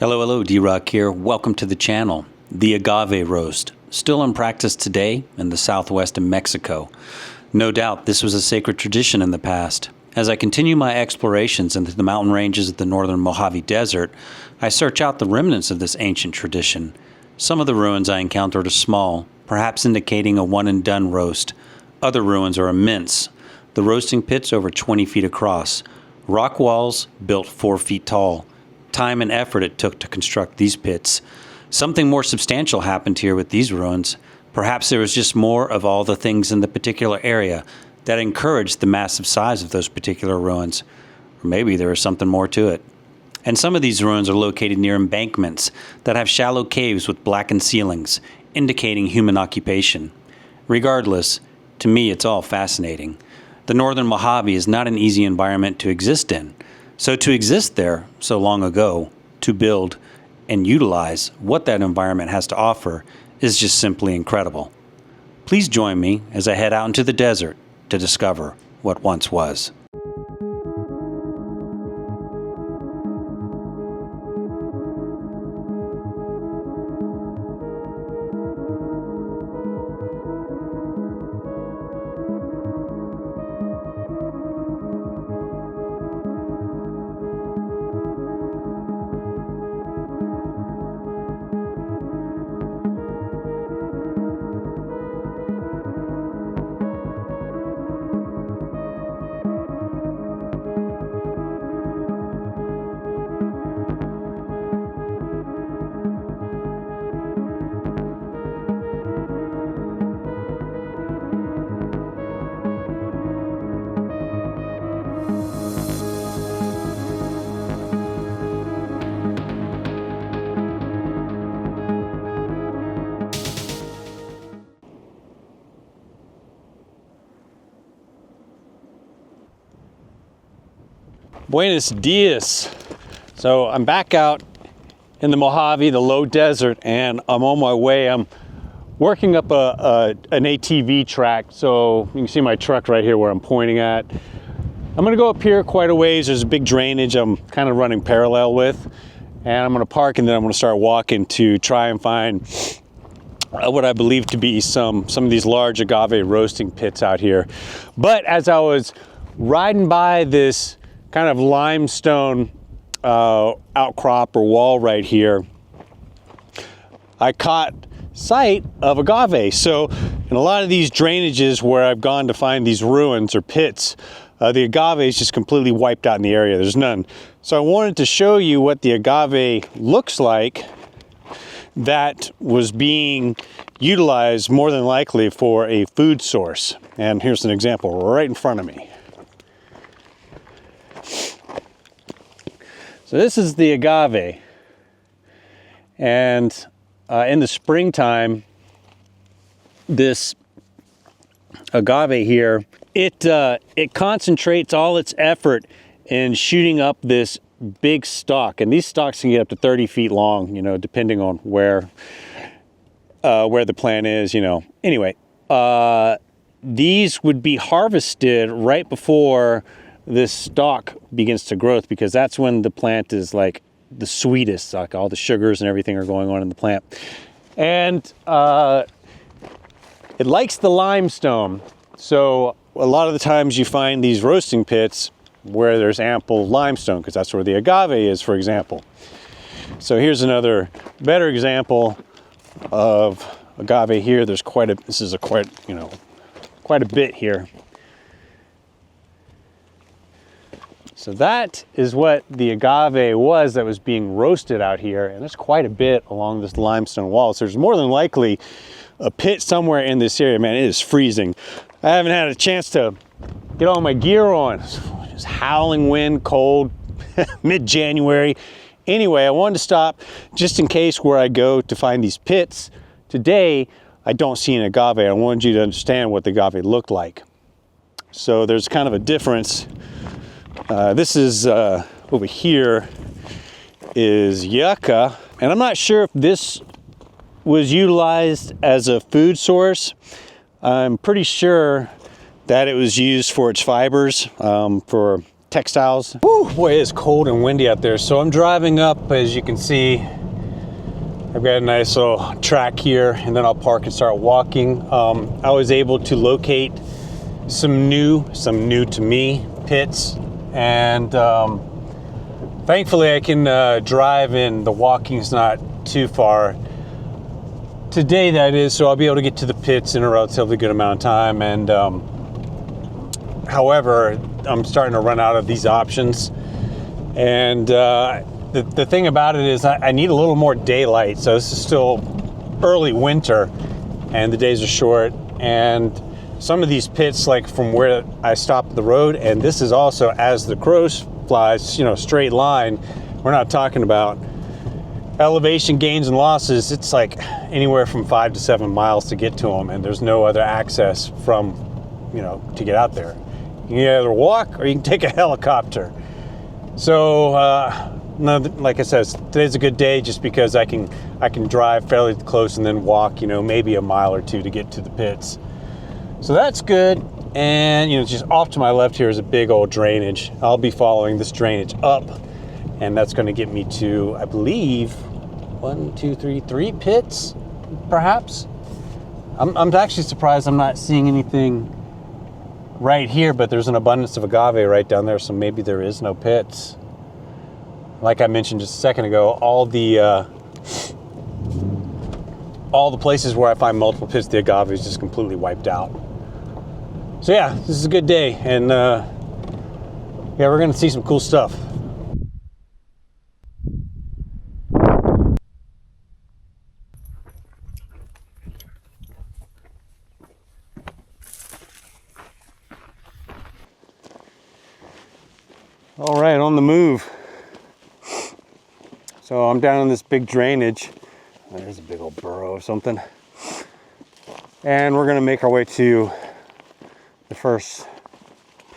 Hello, D-Rock here. Welcome to the channel. The agave roast, still in practice today in the southwest of Mexico. No doubt this was a sacred tradition in the past. As I continue my explorations into the mountain ranges of the northern Mojave Desert, I search out the remnants of this ancient tradition. Some of the ruins I encountered are small, perhaps indicating a one-and-done roast. Other ruins are immense. The roasting pits over 20 feet across. Rock walls built 4 feet tall. Time and effort it took to construct these pits. Something more substantial happened here with these ruins. Perhaps there was just more of all the things in the particular area that encouraged the massive size of those particular ruins. Or maybe there is something more to it. And some of these ruins are located near embankments that have shallow caves with blackened ceilings, indicating human occupation. Regardless, to me it's all fascinating. The northern Mojave is not an easy environment to exist in. So to exist there so long ago, to build and utilize what that environment has to offer is just simply incredible. Please join me as I head out into the desert to discover what once was. Buenos dias. So I'm back out in the Mojave, the low desert, and I'm on my way. I'm working up an ATV track. So you can see my truck right here where I'm pointing at. I'm gonna go up here quite a ways. There's a big drainage I'm kind of running parallel with. And I'm gonna park and then I'm gonna start walking to try and find what I believe to be some of these large agave roasting pits out here. But as I was riding by this kind of limestone outcrop or wall right here, I caught sight of agave. So in a lot of these drainages where I've gone to find these ruins or pits, the agave is just completely wiped out in the area. There's none. So I wanted to show you what the agave looks like that was being utilized more than likely for a food source. And here's an example right in front of me. So this is the agave, and in the springtime, this agave here, it concentrates all its effort in shooting up this big stalk, and these stalks can get up to 30 feet long, you know, depending on where the plant is, you know. Anyway, these would be harvested right before this stalk begins to growth, because that's when the plant is like the sweetest, like all the sugars and everything are going on in the plant. And it likes the limestone. So a lot of the times you find these roasting pits where there's ample limestone, because that's where the agave is, for example. So here's another better example of agave here. There's quite a bit here. So that is what the agave was that was being roasted out here, and there's quite a bit along this limestone wall. So there's more than likely a pit somewhere in this area. Man, it is freezing. I haven't had a chance to get all my gear on. It's howling wind, cold, mid-January. Anyway, I wanted to stop just in case where I go to find these pits. Today, I don't see an agave. I wanted you to understand what the agave looked like. So there's kind of a difference. This is over here is yucca, and I'm not sure if this was utilized as a food source. I'm pretty sure that it was used for its fibers, for textiles. Whew, boy, it's cold and windy out there. So I'm driving up, as you can see. I've got a nice little track here, and then I'll park and start walking. I was able to locate some new to me pits, and thankfully I can drive in. The walking's not too far today, that is, so I'll be able to get to the pits in a relatively good amount of time. And however, I'm starting to run out of these options, and the thing about it is I need a little more daylight. So this is still early winter and the days are short, and some of these pits, like from where I stopped the road, and this is also as the crow flies, you know, straight line. We're not talking about elevation gains and losses. It's like anywhere from 5 to 7 miles to get to them, and there's no other access from, you know, to get out there. You can either walk or you can take a helicopter. So no, like I said, today's a good day just because I can drive fairly close and then walk, you know, maybe a mile or two to get to the pits. So that's good. And, you know, just off to my left here is a big old drainage. I'll be following this drainage up, and that's going to get me to, I believe, 3 pits, perhaps. I'm actually surprised I'm not seeing anything right here, but there's an abundance of agave right down there, so maybe there is no pits. Like I mentioned just a second ago, all the places where I find multiple pits, the agave is just completely wiped out. So yeah, this is a good day, and yeah, we're gonna see some cool stuff. All right, on the move. So I'm down in this big drainage. There's a big old burrow or something. And we're gonna make our way to the first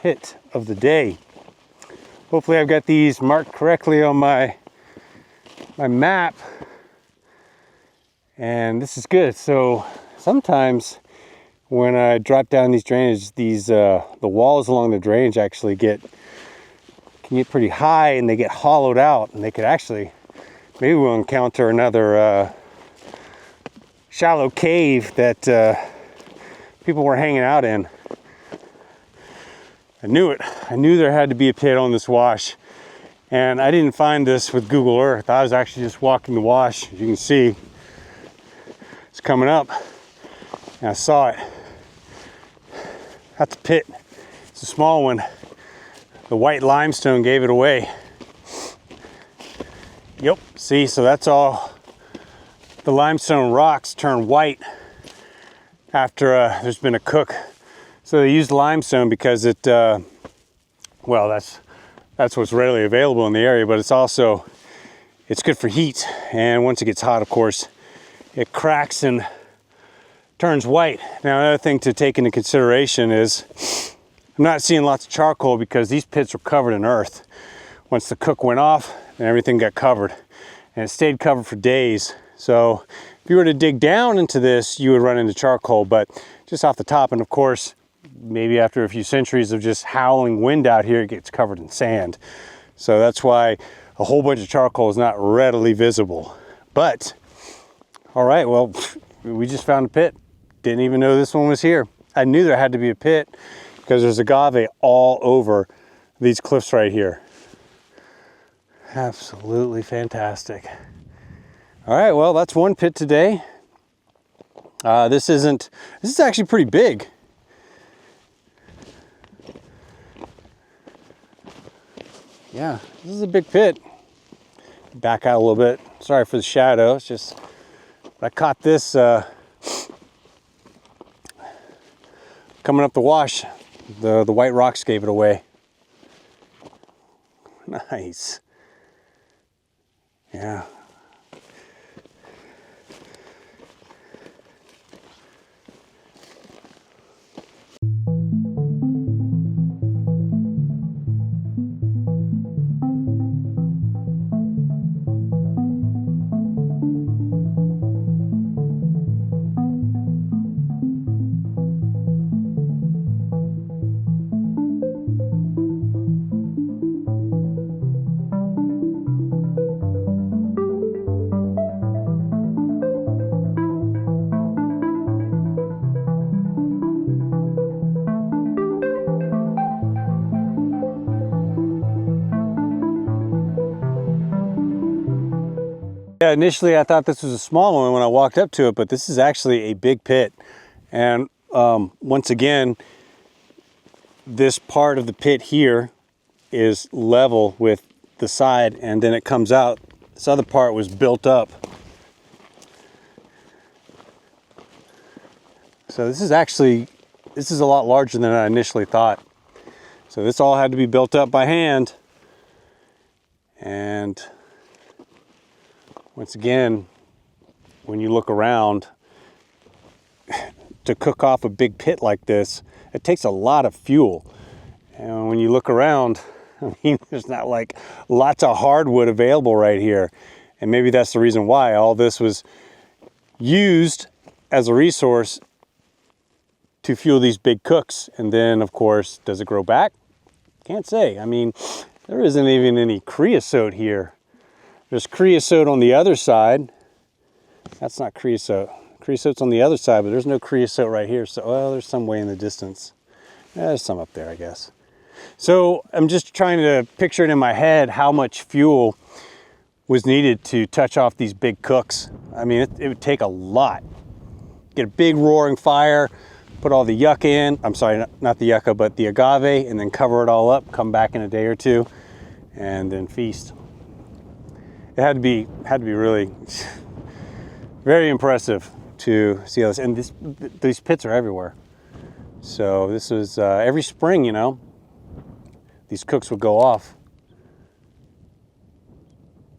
pit of the day. Hopefully I've got these marked correctly on my map. And this is good. So sometimes when I drop down these drainages, the walls along the drainage actually can get pretty high, and they get hollowed out, and they could actually, maybe we'll encounter another shallow cave that people were hanging out in. I knew it. I knew there had to be a pit on this wash, and I didn't find this with Google Earth. I was actually just walking the wash. As you can see, it's coming up, and I saw it. That's a pit. It's a small one. The white limestone gave it away. Yep, see, so that's all. The limestone rocks turn white after there's been a cook. So they used limestone because it, well, that's what's readily available in the area, but it's good for heat. And once it gets hot, of course, it cracks and turns white. Now, another thing to take into consideration is I'm not seeing lots of charcoal because these pits were covered in earth. Once the cook went off, and everything got covered, and it stayed covered for days. So if you were to dig down into this, you would run into charcoal, but just off the top, and of course, maybe after a few centuries of just howling wind out here, it gets covered in sand. So that's why a whole bunch of charcoal is not readily visible. But, all right, well, we just found a pit. Didn't even know this one was here. I knew there had to be a pit because there's agave all over these cliffs right here. Absolutely fantastic. All right, well, that's one pit today. This is actually pretty big. Yeah, this is a big pit. Back out a little bit. Sorry for the shadow. It's just, I caught this coming up the wash. The white rocks gave it away. Nice. Yeah. Yeah, initially I thought this was a small one when I walked up to it, but this is actually a big pit. And once again, this part of the pit here is level with the side, and then it comes out. This other part was built up. So this is a lot larger than I initially thought. So this all had to be built up by hand. And once again, when you look around, to cook off a big pit like this, it takes a lot of fuel. And when you look around, I mean, there's not like lots of hardwood available right here. And maybe that's the reason why all this was used as a resource to fuel these big cooks. And then, of course, does it grow back? Can't say. I mean, there isn't even any creosote here. There's creosote on the other side. That's not creosote. Creosote's on the other side, but there's no creosote right here. So, well, there's some way in the distance. Yeah, there's some up there, I guess. So I'm just trying to picture it in my head how much fuel was needed to touch off these big cooks. I mean, it would take a lot. Get a big roaring fire, put all the yucca in. I'm sorry, not the yucca, but the agave, and then cover it all up, come back in a day or two, and then feast. It had to be really very impressive to see all this. And these pits are everywhere. So this was every spring, you know, these cooks would go off.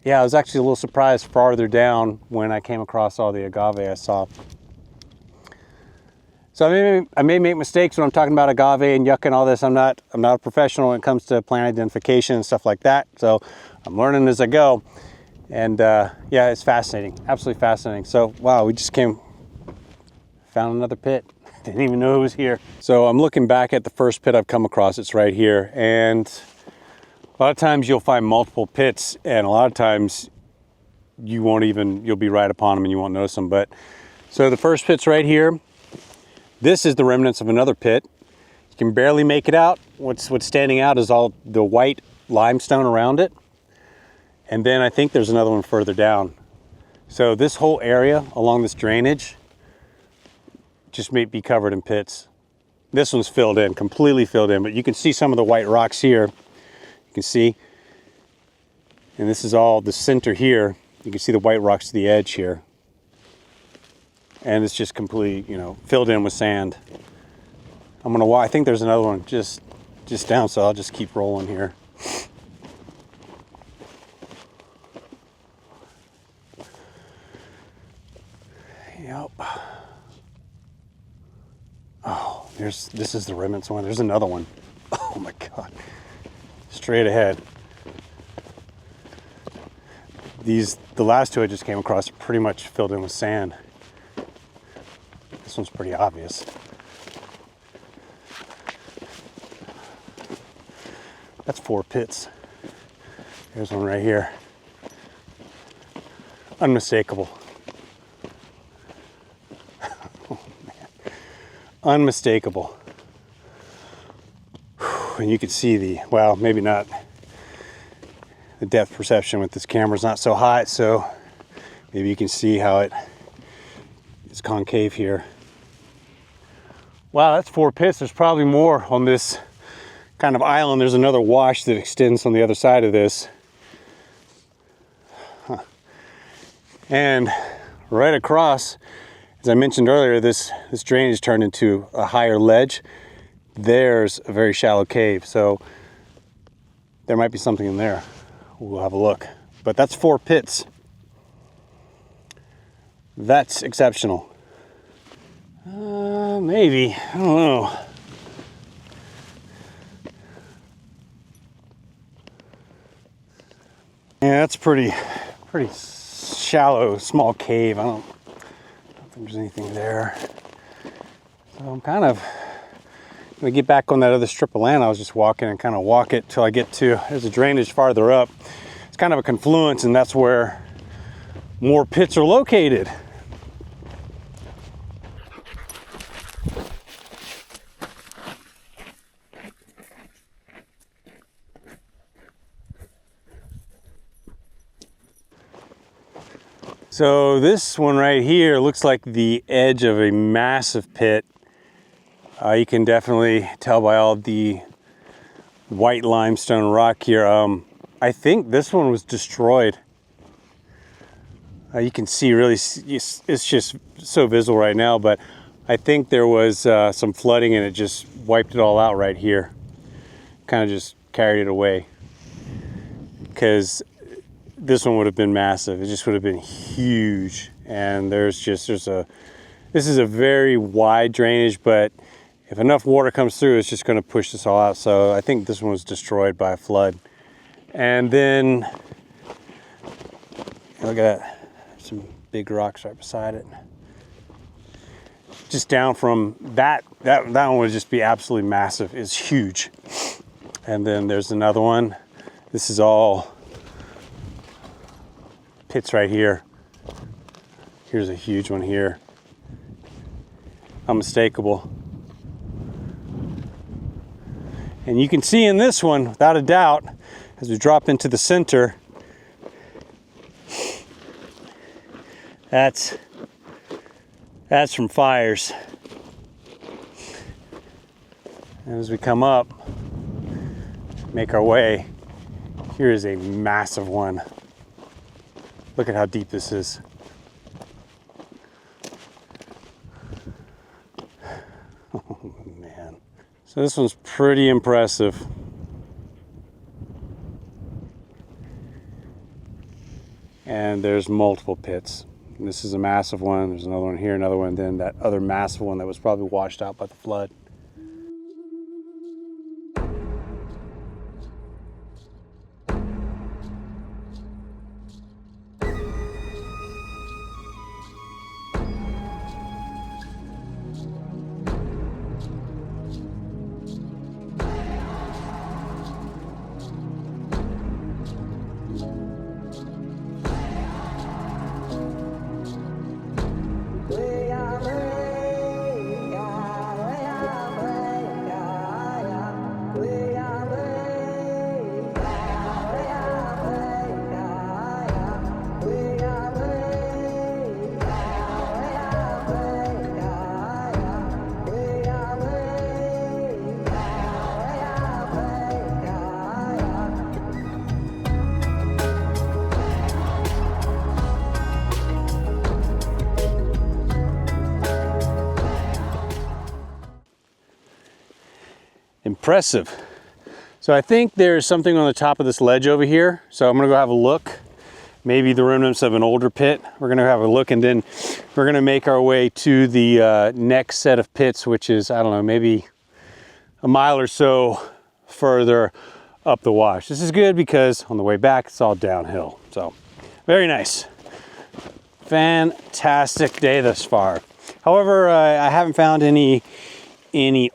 Yeah, I was actually a little surprised farther down when I came across all the agave I saw. So I may make mistakes when I'm talking about agave and yucca and all this. I'm not a professional when it comes to plant identification and stuff like that. So I'm learning as I go. And yeah, it's fascinating, absolutely fascinating. So wow, we just found another pit. Didn't even know it was here. So I'm looking back at the first pit I've come across. It's right here. And a lot of times you'll find multiple pits, and a lot of times you'll be right upon them and you won't notice them. But so the first pit's right here. This is the remnants of another pit. You can barely make it out. What's standing out is all the white limestone around it. And then I think there's another one further down. So this whole area along this drainage just may be covered in pits. This one's filled in, completely filled in, but you can see some of the white rocks here. You can see, and this is all the center here. You can see the white rocks to the edge here. And it's just completely, you know, filled in with sand. I think there's another one just down, so I'll just keep rolling here. Yep. Oh, this is the remnants one. There's another one. Oh my God. Straight ahead. The last two I just came across are pretty much filled in with sand. This one's pretty obvious. That's 4 pits. There's one right here. Unmistakable. Oh, man. Unmistakable. And you can see well, maybe not. The depth perception with this camera's not so hot, so maybe you can see how it's concave here. Wow, that's 4 pits. There's probably more on this kind of island. There's another wash that extends on the other side of this. Huh. And right across, as I mentioned earlier, this drainage turned into a higher ledge. There's a very shallow cave, so there might be something in there. We'll have a look. But that's 4 pits. That's exceptional. Maybe, I don't know. Yeah, that's pretty shallow, small cave. I don't think there's anything there. So I'm kind of gonna get back on that other strip of land I was just walking and kind of walk it till I get to, there's a drainage farther up. It's kind of a confluence, and that's where more pits are located. So this one right here looks like the edge of a massive pit. You can definitely tell by all the white limestone rock here. I think this one was destroyed. You can see really, it's just so visible right now, but I think there was some flooding and it just wiped it all out right here. Kind of just carried it away. Because this one would have been massive. It just would have been huge. And this is a very wide drainage, but if enough water comes through, it's just going to push this all out. So I think this one was destroyed by a flood. And then, look at that, some big rocks right beside it. Just down from that one would just be absolutely massive. It's huge. And then there's another one. This is all pits right here. Here's a huge one here. Unmistakable. And you can see in this one, without a doubt, as we drop into the center, that's from fires. And as we come up, make our way, here is a massive one. Look at how deep this is. Oh man. So this one's pretty impressive. And there's multiple pits. And this is a massive one. There's another one here, another one, then that other massive one that was probably washed out by the flood. Impressive. So I think there's something on the top of this ledge over here. So I'm gonna go have a look. Maybe the remnants of an older pit. We're gonna have a look, and then we're gonna make our way to the next set of pits, which is, I don't know, maybe a mile or so further up the wash. This is good because on the way back, it's all downhill. So very nice. Fantastic day thus far. However, I haven't found any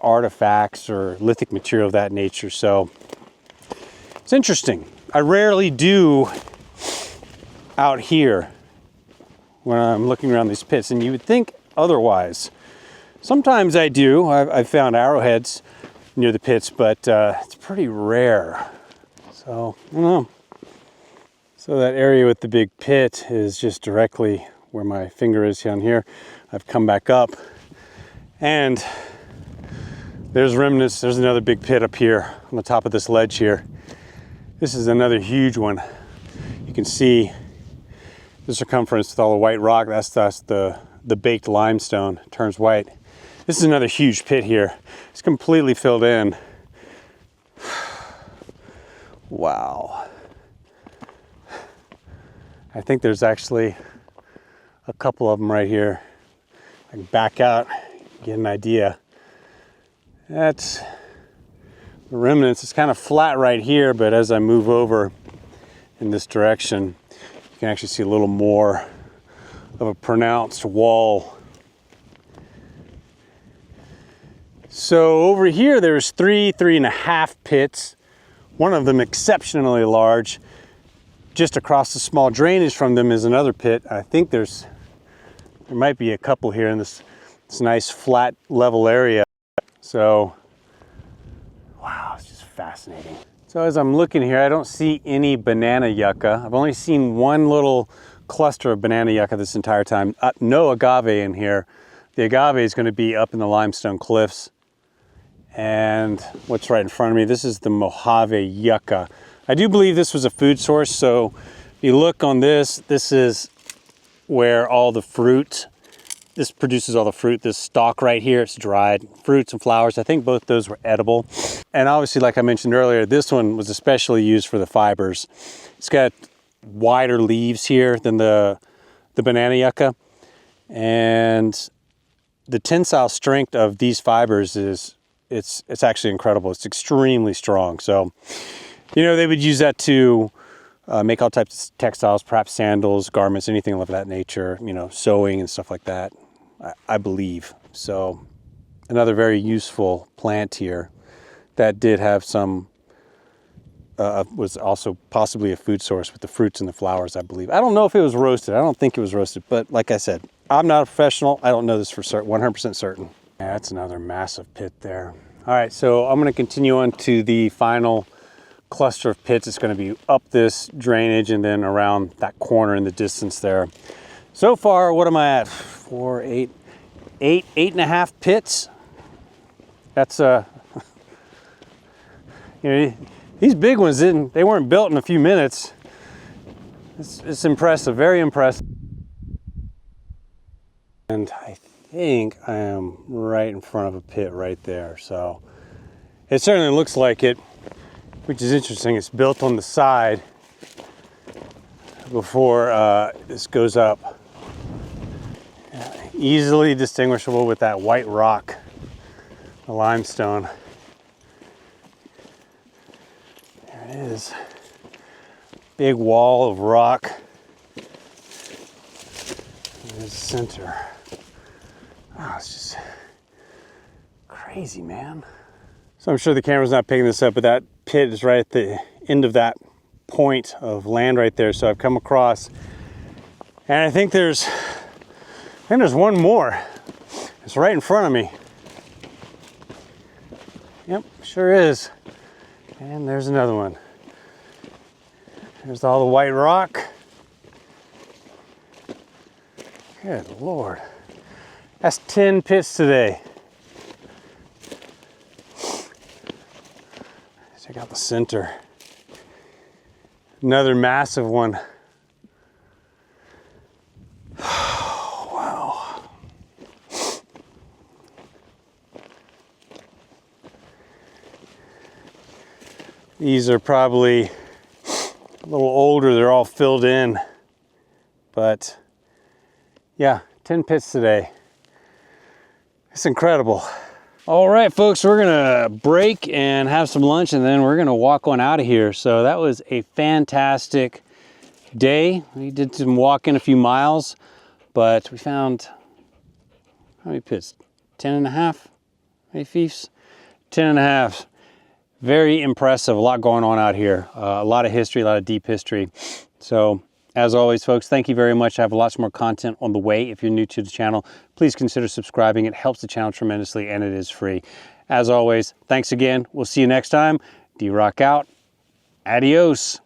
artifacts or lithic material of that nature, so it's interesting. I rarely do out here when I'm looking around these pits, and you would think otherwise. Sometimes I do. I've found arrowheads near the pits, but it's pretty rare. So I don't know. So that area with the big pit is just directly where my finger is down here. I've come back up, and there's remnants. There's another big pit up here on the top of this ledge here. This is another huge one. You can see the circumference with all the white rock. That's the baked limestone. It turns white. This is another huge pit here. It's completely filled in. Wow. I think there's actually a couple of them right here. I can back out, get an idea. That's the remnants. It's kind of flat right here, but as I move over in this direction, you can actually see a little more of a pronounced wall. So over here, there's three and a half pits. One of them exceptionally large. Just across the small drainage from them is another pit. I think there might be a couple here in this nice flat level area. So, wow, it's just fascinating. So as I'm looking here, I don't see any banana yucca. I've only seen one little cluster of banana yucca this entire time. No agave in here. The agave is going to be up in the limestone cliffs. And what's right in front of me, this is the Mojave yucca. I do believe this was a food source, so if you look on this, this is where all the fruit, this produces all the fruit. This stalk right here, it's dried fruits and flowers. I think both those were edible. And obviously, like I mentioned earlier, this one was especially used for the fibers. It's got wider leaves here than the banana yucca. And the tensile strength of these fibers is, it's actually incredible. It's extremely strong. So, you know, they would use that to make all types of textiles, perhaps sandals, garments, anything of that nature, you know, sewing and stuff like that, I believe. So another very useful plant here that did have some, was also possibly a food source with the fruits and the flowers, I believe. I don't know if it was roasted. I don't think it was roasted, but like I said, I'm not a professional. I don't know this for certain, 100% certain. Yeah, that's another massive pit there. All right, so I'm gonna continue on to the final cluster of pits. It's going to be up this drainage and then around that corner in the distance there. So far, what am I at? 4, 8, 8.5 pits. That's you know, these big ones they weren't built in a few minutes. It's impressive, very impressive. And I think I am right in front of a pit right there. So it certainly looks like it. Which is interesting, it's built on the side before this goes up. Easily distinguishable with that white rock, the limestone. There it is. Big wall of rock. There's the center. Oh, it's just crazy, man. So I'm sure the camera's not picking this up, but that pit is right at the end of that point of land right there. So I've come across, and I think there's one more. It's right in front of me. Yep, sure is. And there's another one. There's all the white rock. Good Lord. That's 10 pits today. Check out the center. Another massive one. Wow. These are probably a little older. They're all filled in. But yeah, 10 pits today. It's incredible. All right, folks, we're gonna break and have some lunch, and then we're gonna walk on out of here. So that was a fantastic day. We did some walking a few miles, but we found, how many pits? 10.5, maybe fiefs? 10.5. Very impressive, a lot going on out here. A lot of history, a lot of deep history. So as always, folks, thank you very much. I have lots more content on the way. If you're new to the channel, please consider subscribing. It helps the channel tremendously, and it is free. As always, thanks again. We'll see you next time. D-Rock out. Adios.